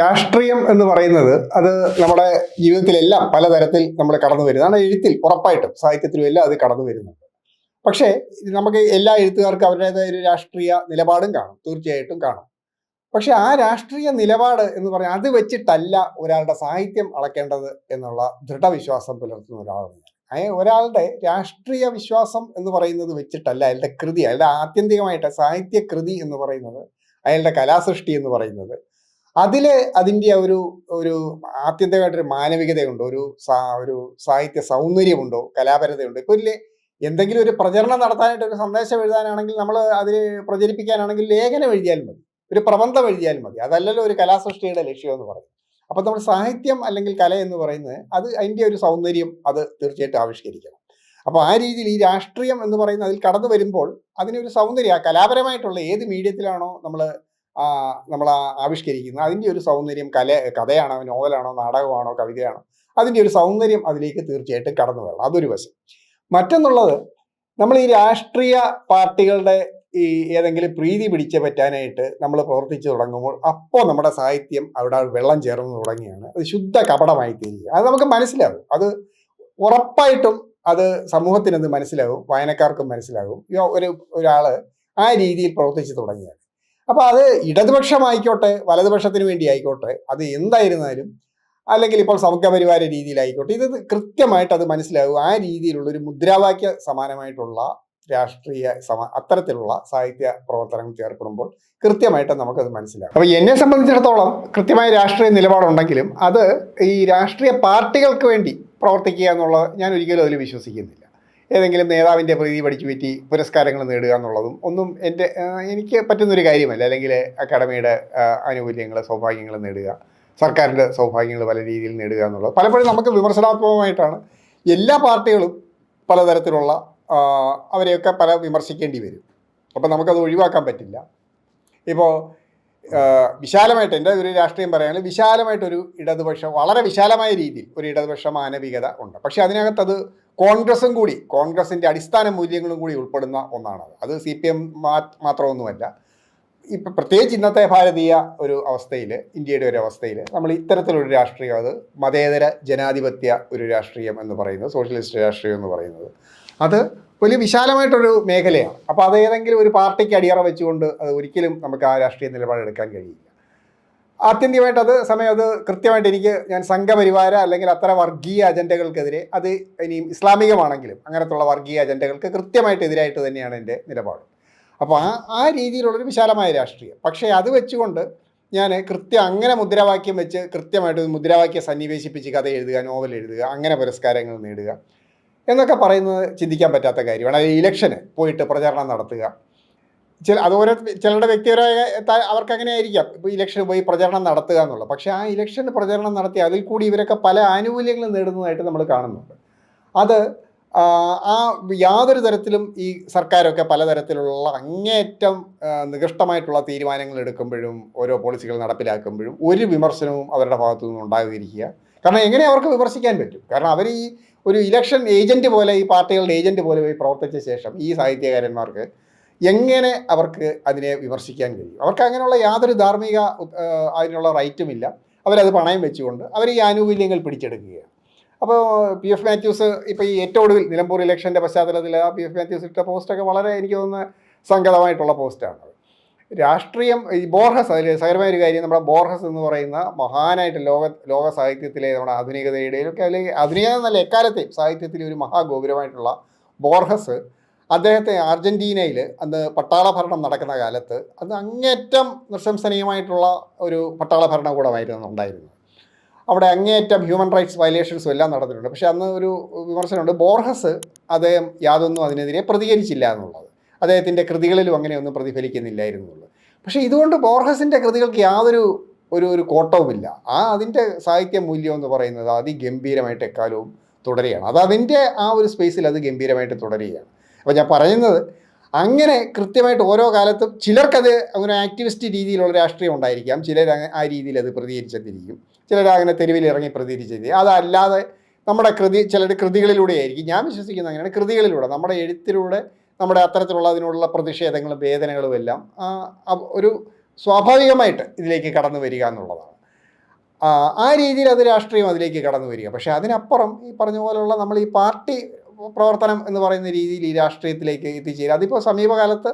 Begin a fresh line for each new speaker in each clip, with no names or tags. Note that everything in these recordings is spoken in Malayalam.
രാഷ്ട്രീയം എന്ന് പറയുന്നത് അത് നമ്മുടെ ജീവിതത്തിലെല്ലാം പലതരത്തിൽ നമ്മൾ കടന്നു വരുന്നതാണ്. എഴുത്തിൽ ഉറപ്പായിട്ടും സാഹിത്യത്തിലും എല്ലാം അത് കടന്നു വരുന്നുണ്ട്. പക്ഷേ നമുക്ക് എല്ലാ എഴുത്തുകാർക്കും അവരുടേതായ ഒരു രാഷ്ട്രീയ നിലപാടും കാണും, തീർച്ചയായിട്ടും കാണും. പക്ഷെ ആ രാഷ്ട്രീയ നിലപാട് എന്ന് പറഞ്ഞാൽ അത് വെച്ചിട്ടല്ല ഒരാളുടെ സാഹിത്യം അളക്കേണ്ടത് എന്നുള്ള ദൃഢവിശ്വാസം പുലർത്തുന്ന ഒരാളാണ്. ഒരാളുടെ രാഷ്ട്രീയ വിശ്വാസം എന്ന് പറയുന്നത് വെച്ചിട്ടല്ല അയാളുടെ കൃതി, അയാളുടെ ആത്യന്തികമായിട്ട് സാഹിത്യ കൃതി എന്ന് പറയുന്നത്, അയാളുടെ കലാസൃഷ്ടി എന്ന് പറയുന്നത്, അതിൻ്റെ ഒരു ഒരു ആത്യന്തികമായിട്ടൊരു മാനവികതയുണ്ടോ, ഒരു സാഹിത്യ സൗന്ദര്യമുണ്ടോ, കലാപരതയുണ്ടോ. ഇപ്പൊ ഇല്ലേ, എന്തെങ്കിലും ഒരു പ്രചരണം നടത്താനായിട്ട് ഒരു സന്ദേശം എഴുതാനാണെങ്കിൽ, നമ്മൾ അതിൽ പ്രചരിപ്പിക്കാനാണെങ്കിൽ ലേഖനം എഴുതിയാൽ മതി, ഒരു പ്രബന്ധം എഴുതിയാൽ മതി. അതല്ലല്ലോ ഒരു കലാസൃഷ്ടിയുടെ ലക്ഷ്യം എന്ന് പറയുന്നത്. അപ്പൊ നമ്മൾ സാഹിത്യം അല്ലെങ്കിൽ കല എന്ന് പറയുന്നത് അത് അതിൻ്റെ ഒരു സൗന്ദര്യം അത് തീർച്ചയായിട്ടും ആവിഷ്കരിക്കണം. അപ്പോൾ ആ രീതിയിൽ ഈ രാഷ്ട്രീയം എന്ന് പറയുന്നത് അതിൽ കടന്നു വരുമ്പോൾ അതിനൊരു സൗന്ദര്യം, കലാപരമായിട്ടുള്ള ഏത് മീഡിയത്തിലാണോ നമ്മൾ ആവിഷ്കരിക്കുന്നത് അതിൻ്റെ ഒരു സൗന്ദര്യം, കഥയാണോ, നോവലാണോ, നാടകമാണോ, കവിതയാണോ, അതിൻ്റെ ഒരു സൗന്ദര്യം അതിലേക്ക് തീർച്ചയായിട്ടും കടന്നു വരണം. അതൊരു വശം. മറ്റൊന്നുള്ളത്, നമ്മൾ ഈ രാഷ്ട്രീയ പാർട്ടികളുടെ ഈ ഏതെങ്കിലും പ്രീതി പിടിച്ച് പറ്റാനായിട്ട് നമ്മൾ പ്രവർത്തിച്ചു തുടങ്ങുമ്പോൾ അപ്പോൾ നമ്മുടെ സാഹിത്യം അവിടെ വെള്ളം ചേർന്ന് തുടങ്ങിയാണ് അത് ശുദ്ധ കപടമായി തീരുക. അത് നമുക്ക് മനസ്സിലാകും, അത് ഉറപ്പായിട്ടും അത് സമൂഹത്തിനത് മനസ്സിലാകും, വായനക്കാർക്കും മനസ്സിലാകും. ഒരാള് ആ രീതിയിൽ പ്രവർത്തിച്ചു തുടങ്ങിയാൽ. അപ്പൊ അത് ഇടതുപക്ഷമായിക്കോട്ടെ വലതുപക്ഷത്തിന് വേണ്ടി ആയിക്കോട്ടെ, അത് എന്തായിരുന്നാലും, അല്ലെങ്കിൽ ഇപ്പോൾ സമഗ്രപരിവാര രീതിയിലായിക്കോട്ടെ, ഇത് കൃത്യമായിട്ട് അത് മനസ്സിലാകും. ആ രീതിയിലുള്ള ഒരു മുദ്രാവാക്യ സമാനമായിട്ടുള്ള അത്തരത്തിലുള്ള സാഹിത്യ പ്രവർത്തനങ്ങൾ ചേർപ്പെടുമ്പോൾ കൃത്യമായിട്ട് നമുക്കത് മനസ്സിലാകും. അപ്പൊ എന്നെ സംബന്ധിച്ചിടത്തോളം കൃത്യമായ രാഷ്ട്രീയ നിലപാടുണ്ടെങ്കിലും അത് ഈ രാഷ്ട്രീയ പാർട്ടികൾക്ക് വേണ്ടി പ്രവർത്തിക്കുക എന്നുള്ളത് ഞാൻ ഒരിക്കലും അതിൽ വിശ്വസിക്കുന്നില്ല. ഏതെങ്കിലും നേതാവിൻ്റെ പ്രീതി പഠിച്ചു പറ്റി പുരസ്കാരങ്ങൾ നേടുക എന്നുള്ളതും ഒന്നും എനിക്ക് പറ്റുന്നൊരു കാര്യമല്ല. അല്ലെങ്കിൽ അക്കാഡമിയുടെ ആനുകൂല്യങ്ങൾ, സൗഭാഗ്യങ്ങൾ നേടുക, സർക്കാരിൻ്റെ സൗഭാഗ്യങ്ങൾ പല രീതിയിൽ നേടുക എന്നുള്ളത് പലപ്പോഴും നമുക്ക് വിമർശനാത്മകമായിട്ടാണ്. എല്ലാ പാർട്ടികളും പലതരത്തിലുള്ള അവരെയൊക്കെ വിമർശിക്കേണ്ടി വരും. അപ്പം നമുക്കത് ഒഴിവാക്കാൻ പറ്റില്ല. ഇപ്പോൾ വിശാലമായിട്ട് എൻ്റെ ഒരു രാഷ്ട്രീയം പറയുകയാണെങ്കിൽ വിശാലമായിട്ടൊരു ഇടതുപക്ഷം, വളരെ വിശാലമായ രീതിയിൽ ഒരു ഇടതുപക്ഷ മാനവികത ഉണ്ട്. പക്ഷെ അതിനകത്തത് കോൺഗ്രസിൻ്റെ അടിസ്ഥാന മൂല്യങ്ങളും കൂടി ഉൾപ്പെടുന്ന ഒന്നാണ്. അത് CPM മാത്രമൊന്നുമല്ല. ഇപ്പം പ്രത്യേകിച്ച് ഇന്നത്തെ ഭാരതീയ ഒരു അവസ്ഥയിൽ, ഇന്ത്യയുടെ ഒരു അവസ്ഥയിൽ നമ്മൾ ഇത്തരത്തിലൊരു രാഷ്ട്രീയം, അത് മതേതര ജനാധിപത്യ ഒരു രാഷ്ട്രീയം എന്ന് പറയുന്നത്, സോഷ്യലിസ്റ്റ് രാഷ്ട്രീയം എന്ന് പറയുന്നത്, അത് വലിയ വിശാലമായിട്ടൊരു മേഖലയാണ്. അപ്പോൾ അത് ഏതെങ്കിലും ഒരു പാർട്ടിക്ക് അടിയറ വെച്ചുകൊണ്ട് അത് ഒരിക്കലും നമുക്ക് ആ രാഷ്ട്രീയ നിലപാടെടുക്കാൻ കഴിയില്ല. ആത്യന്തികമായിട്ട് അത് കൃത്യമായിട്ട് ഞാൻ സംഘപരിവാര അല്ലെങ്കിൽ അത്ര വർഗീയ അജണ്ടകൾക്കെതിരെ, അത് ഇനിയും ഇസ്ലാമികമാണെങ്കിലും അങ്ങനത്തുള്ള വർഗീയ അജണ്ടകൾക്ക് കൃത്യമായിട്ട് എതിരായിട്ട് തന്നെയാണ് എൻ്റെ നിലപാട്. അപ്പോൾ ആ രീതിയിലുള്ളൊരു വിശാലമായ രാഷ്ട്രീയം. പക്ഷേ അത് വെച്ചുകൊണ്ട് ഞാൻ അങ്ങനെ മുദ്രാവാക്യം വെച്ച് കൃത്യമായിട്ട് മുദ്രാവാക്യം സന്നിവേശിപ്പിച്ച് കഥ എഴുതുക, നോവൽ എഴുതുക, അങ്ങനെ പുരസ്കാരങ്ങൾ നേടുക എന്നൊക്കെ പറയുന്നത് ചിന്തിക്കാൻ പറ്റാത്ത കാര്യമാണ്. അത് ഇലക്ഷന് പോയിട്ട് പ്രചരണം നടത്തുക, ചിലരുടെ വ്യക്തിപരമായ അവർക്ക് അങ്ങനെ ആയിരിക്കാം, ഇപ്പോൾ ഇലക്ഷന് പോയി പ്രചരണം നടത്തുക എന്നുള്ളത്. പക്ഷേ ആ ഇലക്ഷന് പ്രചരണം നടത്തി അതിൽ കൂടി ഇവരൊക്കെ പല ആനുകൂല്യങ്ങളും നേടുന്നതായിട്ട് നമ്മൾ കാണുന്നുണ്ട്. അത് യാതൊരു തരത്തിലും ഈ സർക്കാരൊക്കെ പലതരത്തിലുള്ള അങ്ങേയറ്റം നികൃഷ്ടമായിട്ടുള്ള തീരുമാനങ്ങൾ എടുക്കുമ്പോഴും ഓരോ പോളിസികൾ നടപ്പിലാക്കുമ്പോഴും ഒരു വിമർശനവും അവരുടെ ഭാഗത്തു നിന്നും ഉണ്ടാകാതിരിക്കുക. കാരണം എങ്ങനെ അവർക്ക് വിമർശിക്കാൻ പറ്റും? കാരണം അവർ ഈ ഒരു ഇലക്ഷൻ ഏജൻറ്റ് പോലെ, ഈ പാർട്ടികളുടെ ഏജൻറ്റ് പോലെ പോയി പ്രവർത്തിച്ച ശേഷം ഈ സാഹിത്യകാരന്മാർക്ക് എങ്ങനെ അവർക്ക് അതിനെ വിമർശിക്കാൻ കഴിയും? അവർക്ക് അങ്ങനെയുള്ള യാതൊരു ധാർമ്മിക അതിനുള്ള റൈറ്റുമില്ല. അവരത് പണയം വെച്ചുകൊണ്ട് അവർ ഈ ആനുകൂല്യങ്ങൾ പിടിച്ചെടുക്കുകയാണ്. അപ്പോൾ PF മാത്യൂസ് ഇപ്പോൾ ഈ ഏറ്റവും ഒടുവിൽ നിലമ്പൂർ ഇലക്ഷൻ്റെ പശ്ചാത്തലത്തിൽ PF മാത്യൂസ് ഇട്ട പോസ്റ്റൊക്കെ വളരെ, എനിക്ക് തോന്നുന്ന, സംഗതമായിട്ടുള്ള പോസ്റ്റാണ്. രാഷ്ട്രീയം, ഈ ബോർഹസ്, അതിൽ സകരമായ ഒരു കാര്യം, നമ്മുടെ ബോർഹസ് എന്ന് പറയുന്ന മഹാനായിട്ട് ലോക സാഹിത്യത്തിലെ, നമ്മുടെ ആധുനികതയുടെ ഒക്കെ, അല്ലെങ്കിൽ ആധുനികത എന്നല്ല, എക്കാലത്തെയും സാഹിത്യത്തിലെ ഒരു മഹാഗോപുരമായിട്ടുള്ള ബോർഹസ്, അദ്ദേഹത്തെ അർജൻറ്റീനയിൽ അന്ന് പട്ടാള ഭരണം നടക്കുന്ന കാലത്ത് അത് അങ്ങേറ്റം നിശംസനീയമായിട്ടുള്ള ഒരു പട്ടാള ഭരണകൂടമായിരുന്നു ഉണ്ടായിരുന്നത്. അവിടെ അങ്ങേയറ്റം ഹ്യൂമൻ റൈറ്റ്സ് വയലേഷൻസും എല്ലാം നടന്നിട്ടുണ്ട്. പക്ഷെ അന്ന് ഒരു വിമർശനമുണ്ട്, ബോർഹസ് അദ്ദേഹം യാതൊന്നും അതിനെതിരെ പ്രതികരിച്ചില്ല എന്നുള്ളത്. അദ്ദേഹത്തിൻ്റെ കൃതികളിലും അങ്ങനെയൊന്നും പ്രതിഫലിക്കുന്നില്ലായിരുന്നു എന്നുള്ളത്. പക്ഷേ ഇതുകൊണ്ട് ബോർഹസിൻ്റെ കൃതികൾക്ക് യാതൊരു ഒരു കോട്ടവുമില്ല. അതിൻ്റെ സാഹിത്യ മൂല്യം എന്ന് പറയുന്നത് അതിഗംഭീരമായിട്ട് എക്കാലവും തുടരുകയാണ്. അത് അതിൻ്റെ ആ ഒരു സ്പേസിൽ അത് ഗംഭീരമായിട്ട് തുടരുകയാണ്. അപ്പോൾ ഞാൻ പറയുന്നത്, അങ്ങനെ കൃത്യമായിട്ട് ഓരോ കാലത്തും ചിലർക്കത് അങ്ങനെ ആക്ടിവിസ്റ്റ് രീതിയിലുള്ള രാഷ്ട്രീയം ഉണ്ടായിരിക്കാം, ചിലർ ആ രീതിയിൽ അത് പ്രതികരിച്ചെത്തിരിക്കും, ചിലർ അങ്ങനെ തെരുവിലിറങ്ങി പ്രതികരിച്ചെത്തിരിക്കും. അതല്ലാതെ നമ്മുടെ ചിലരുടെ കൃതികളിലൂടെ ആയിരിക്കും, ഞാൻ വിശ്വസിക്കുന്നത് അങ്ങനെയാണ്, കൃതികളിലൂടെ, നമ്മുടെ എഴുത്തിലൂടെ, നമ്മുടെ അത്തരത്തിലുള്ള അതിനുള്ള പ്രതിഷേധങ്ങളും വേദനകളും എല്ലാം ഒരു സ്വാഭാവികമായിട്ട് ഇതിലേക്ക് കടന്നു വരിക എന്നുള്ളതാണ്. ആ രീതിയിൽ അത് രാഷ്ട്രീയം അതിലേക്ക് കടന്നു വരിക. പക്ഷേ അതിനപ്പുറം ഈ പറഞ്ഞ പോലുള്ള നമ്മൾ ഈ പാർട്ടി പ്രവർത്തനം എന്ന് പറയുന്ന രീതിയിൽ ഈ രാഷ്ട്രീയത്തിലേക്ക് എത്തിച്ചേരുക. അതിപ്പോൾ സമീപകാലത്ത്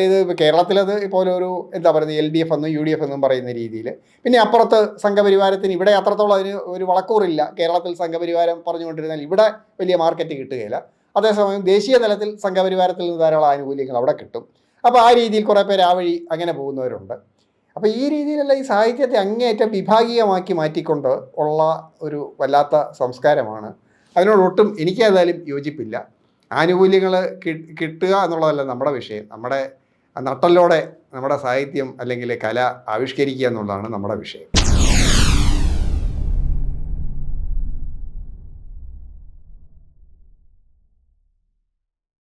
ഇത് കേരളത്തിലത് ഇപ്പോൾ ഒരു എന്താ പറയുന്നത് LDF എന്നും UDF എന്നും പറയുന്ന രീതിയിൽ, പിന്നെ അപ്പുറത്ത് സംഘപരിവാരത്തിന് ഇവിടെ അത്രത്തോളം അതിന് ഒരു വളക്കൂറില്ല. കേരളത്തിൽ സംഘപരിവാരം പറഞ്ഞുകൊണ്ടിരുന്നാൽ ഇവിടെ വലിയ മാർക്കറ്റ് കിട്ടുകയില്ല. അതേസമയം ദേശീയ തലത്തിൽ സംഘപരിവാരത്തിൽ നിന്ന് ധാരാളം ആനുകൂല്യങ്ങൾ അവിടെ കിട്ടും. അപ്പോൾ ആ രീതിയിൽ കുറേ പേര് ആ വഴി അങ്ങനെ പോകുന്നവരുണ്ട്. അപ്പോൾ ഈ രീതിയിലുള്ള ഈ സാഹിത്യത്തെ അങ്ങേയറ്റം വിഭാഗീയമാക്കി മാറ്റിക്കൊണ്ട് ഉള്ള ഒരു വല്ലാത്ത സംസ്കാരമാണ്. അതിനോടൊട്ടും എനിക്ക് ഏതായാലും യോജിപ്പില്ല. ആനുകൂല്യങ്ങൾ കിട്ടുക എന്നുള്ളതല്ല നമ്മുടെ വിഷയം. നമ്മുടെ നട്ടലോടെ നമ്മുടെ സാഹിത്യം അല്ലെങ്കിൽ കല ആവിഷ്കരിക്കുക എന്നുള്ളതാണ് നമ്മുടെ വിഷയം.